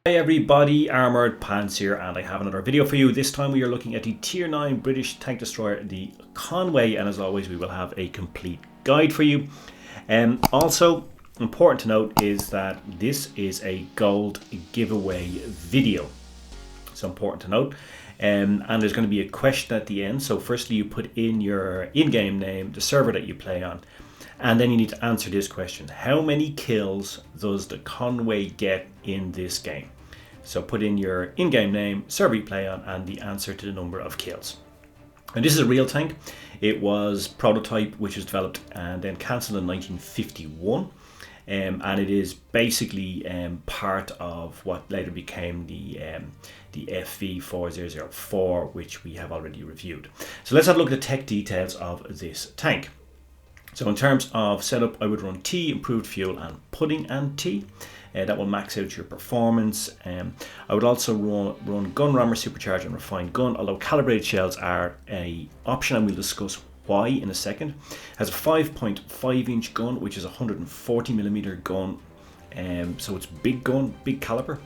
Hey everybody, Armoured Pants here, and I have another video for you. This time we are looking at the Tier 9 British tank destroyer, the Conway, and as always we will have a complete guide for you. Also important to note is that this is a gold giveaway video. It's important to note. And there's going to be a question at the end. So firstly you put in your in-game name, the server that you play on, and then you need to answer this question. How many kills does the Conway get in this game? So put in your in-game name, server you play on, and the answer to the number of kills. And this is a real tank. It was prototype, which was developed and then cancelled in 1951. And it is basically part of what later became the FV4004, which we have already reviewed. So let's have a look at the tech details of this tank. So in terms of setup, I would run T, improved fuel, and pudding and T. That will max out your performance. I would also run gun rammer, supercharged, and refined gun, although calibrated shells are an option, and we'll discuss why in a second. It has a 5.5 inch gun, which is a 140mm gun, so it's big gun, big caliber.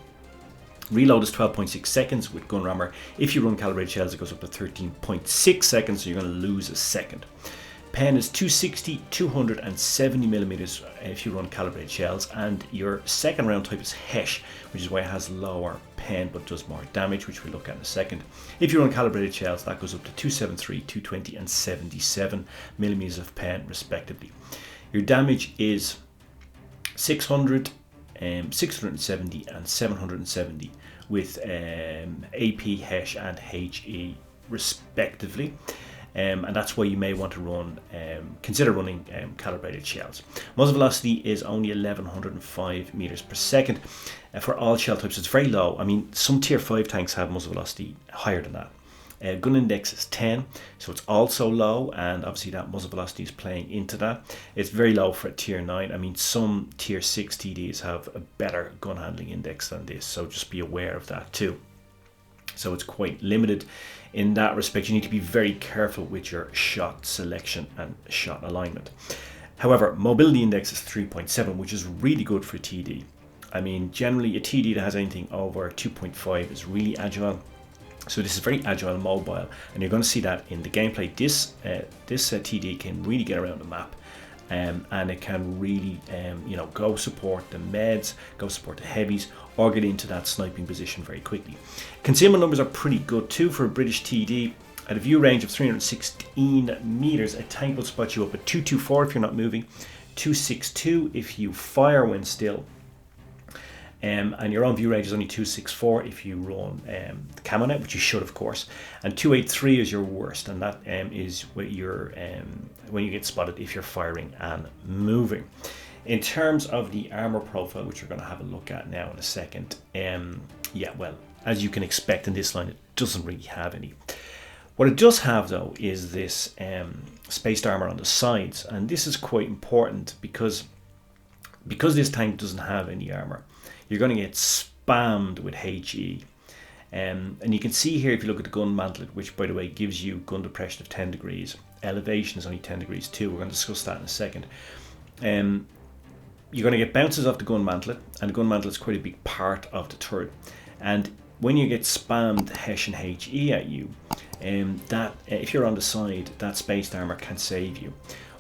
Reload is 12.6 seconds with gun rammer. If you run calibrated shells, it goes up to 13.6 seconds, so you're going to lose a second. Pen is 260, 270mm if you run calibrated shells, and your second round type is HESH, which is why it has lower pen but does more damage, which we'll look at in a second. If you run calibrated shells, that goes up to 273, 220 and 77mm of pen respectively. Your damage is 600, 670 and 770 with AP, HESH and HE respectively. And that's why you may want to run, consider running calibrated shells. Muzzle velocity is only 1105 meters per second. For all shell types, it's very low. I mean, some tier 5 tanks have muzzle velocity higher than that. Gun index is 10, so it's also low, and obviously that muzzle velocity is playing into that. It's very low for tier 9. I mean, some tier 6 TDs have a better gun handling index than this, so just be aware of that too. So it's quite limited in that respect. You need to be very careful with your shot selection and shot alignment. However, mobility index is 3.7, which is really good for TD. I mean, generally a TD that has anything over 2.5 is really agile. So this is very agile and mobile, and you're going to see that in the gameplay. This TD can really get around the map. And it can really go support the meds, go support the heavies, or get into that sniping position very quickly. Concealment numbers are pretty good too for a British TD. At a view range of 316 meters, a tank will spot you up at 224 if you're not moving, 262 if you fire when still, and your own view range is only 264 if you run camo net, which you should of course, and 283 is your worst, and that is what you're when you get spotted if you're firing and moving. In terms of the armor profile, which we're going to have a look at now in a second, yeah, well, as you can expect in this line, it doesn't really have any. What it does have though is this spaced armor on the sides, and this is quite important because this tank doesn't have any armor. You're going to get spammed with HE. And you can see here, if you look at the gun mantlet, which by the way gives you gun depression of 10 degrees, elevation is only 10 degrees too. We're going to discuss that in a second. You're going to get bounces off the gun mantlet, and the gun mantlet is quite a big part of the turret. And when you get spammed HESH and HE at you, if you're on the side, that spaced armor can save you.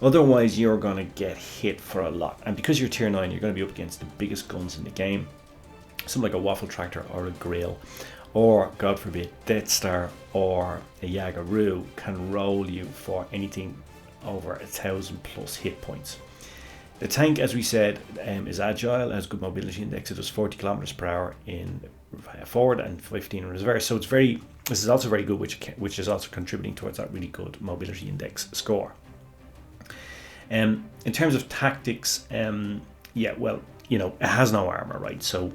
Otherwise, you're going to get hit for a lot. And because you're tier 9, you're going to be up against the biggest guns in the game. Something like a waffle tractor or a grill, or God forbid, Death Star or a Yagaroo can roll you for anything over 1,000 plus hit points. The tank, as we said, is agile, has good mobility index. It does 40 kilometers per hour in forward and 15 in reverse. So it's this is also very good, which is also contributing towards that really good mobility index score. In terms of tactics, yeah, well, it has no armor, right? So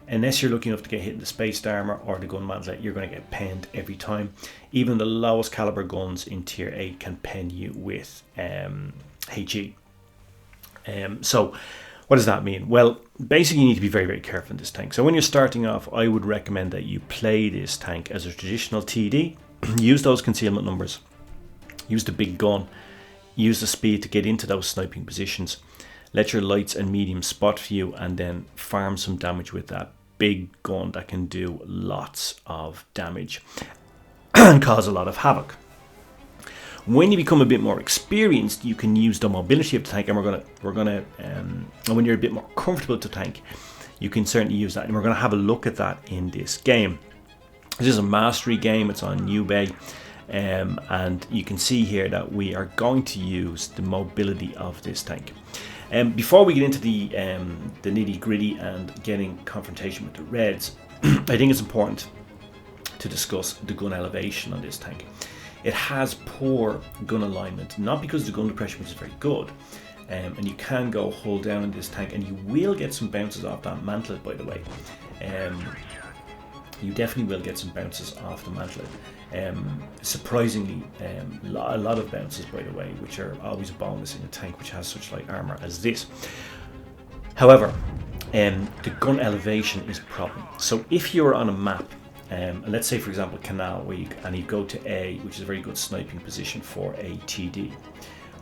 unless you're lucky enough to get hit in the spaced armor or the gun mantlet, you're going to get penned every time. Even the lowest caliber guns in tier 8 can pen you with HE. So what does that mean? Well, basically you need to be very, very careful in this tank. So when you're starting off, I would recommend that you play this tank as a traditional TD. Use those concealment numbers, use the big gun, use the speed to get into those sniping positions, let your lights and medium spot for you, and then farm some damage with that big gun that can do lots of damage and cause a lot of havoc. When you become a bit more experienced, you can use the mobility of the tank, and and when you're a bit more comfortable with the tank, you can certainly use that, and we're going to have a look at that in this game. This is a mastery game. It's on Newbay, and you can see here that we are going to use the mobility of this tank. Before we get into the nitty gritty and getting confrontation with the Reds, I think it's important to discuss the gun elevation on this tank. It has poor gun alignment, not because the gun depression, which is very good, and you can go hold down in this tank, and you will get some bounces off that mantlet, by the way. You definitely will get some bounces off the mantlet. Surprisingly, a lot of bounces, by the way, which are always a bonus in a tank which has such light armor as this. However, the gun elevation is a problem. So if you're on a map, let's say for example Canal, where you go to A, which is a very good sniping position for a TD.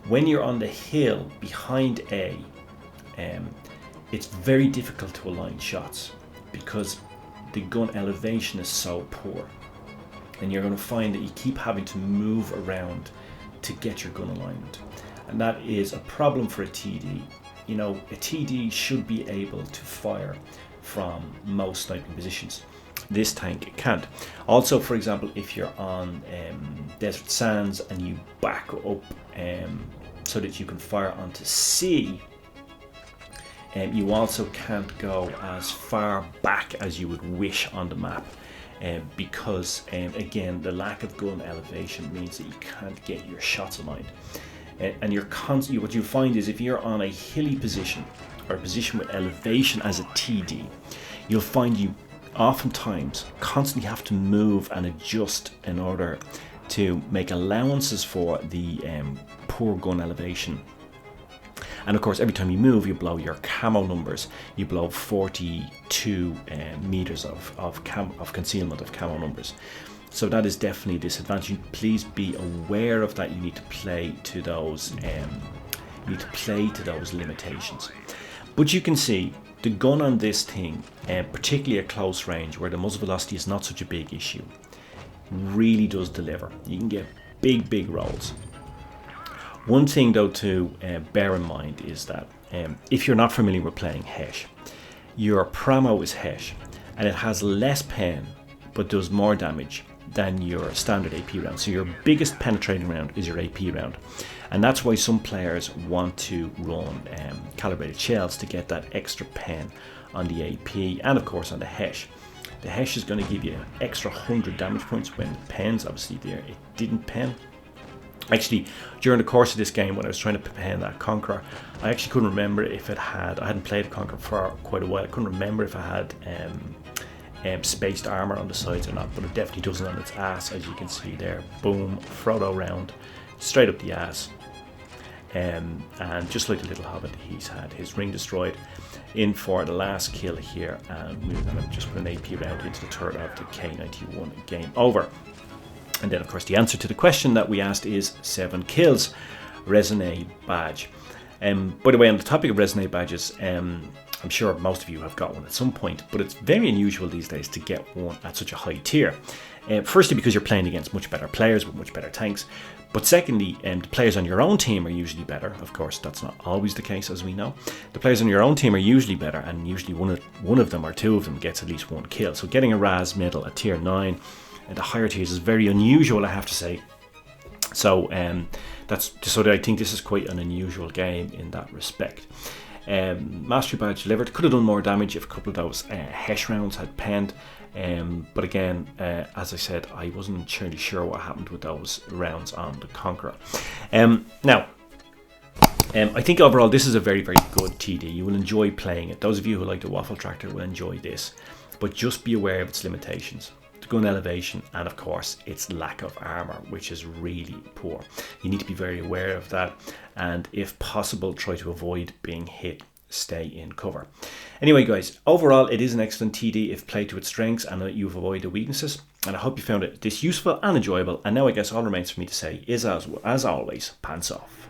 When you're on the hill behind A, it's very difficult to align shots because the gun elevation is so poor, and you're going to find that you keep having to move around to get your gun alignment, and that is a problem for a TD. You know, a TD should be able to fire from most sniping positions. This tank can't. Also, for example, if you're on desert sands and you back up so that you can fire onto C, you also can't go as far back as you would wish on the map, because again, the lack of gun elevation means that you can't get your shots aligned. And you're constantly, what you find is if you're on a hilly position or a position with elevation as a TD, you'll find you oftentimes constantly have to move and adjust in order to make allowances for the poor gun elevation. And of course, every time you move, you blow your camo numbers. You blow 42 meters of concealment of camo numbers. So that is definitely a disadvantage. Please be aware of that. You need to play to those. Limitations. But you can see the gun on this thing, particularly at close range, where the muzzle velocity is not such a big issue, really does deliver. You can get big rolls. One thing though to bear in mind is that if you're not familiar with playing HESH, your Pramo is HESH, and it has less pen but does more damage than your standard AP round. So your biggest penetrating round is your AP round, and that's why some players want to run calibrated shells to get that extra pen on the AP and of course on the HESH. The HESH is going to give you an extra 100 damage points when the pen's obviously there. It didn't pen. Actually, during the course of this game, when I was trying to pen that Conqueror, I actually couldn't remember if it had, I hadn't played a Conqueror for quite a while, I couldn't remember if it had spaced armor on the sides or not, but it definitely doesn't on its ass, as you can see there. Boom, Frodo round, straight up the ass. And just like the little hobbit, he's had his ring destroyed. In for the last kill here, and we're going to just put an AP round into the turret of the K91. Game over. And then of course the answer to the question that we asked is 7 kills, Resonate badge. By the way, on the topic of Resonate badges, I'm sure most of you have got one at some point, but it's very unusual these days to get one at such a high tier. Firstly, because you're playing against much better players with much better tanks, but secondly, the players on your own team are usually better. Of course, that's not always the case, as we know. The players on your own team are usually better, and usually one of them or two of them gets at least 1 kill. So getting a Raz medal at tier 9 and the higher tiers is very unusual, I have to say. So I think this is quite an unusual game in that respect. Mastery badge delivered. Could have done more damage if a couple of those HESH rounds had penned, but again, as I said, I wasn't entirely sure what happened with those rounds on the Conqueror. Now, I think overall this is a very good TD. You will enjoy playing it. Those of you who like the Waffle Tractor will enjoy this, but just be aware of its limitations. Gun elevation, and of course its lack of armor, which is really poor. You need to be very aware of that, and if possible, try to avoid being hit. Stay in cover. Anyway guys, overall it is an excellent TD if played to its strengths and that you've avoided the weaknesses, and I hope you found this useful and enjoyable. And now I guess all remains for me to say is, as always, pants off.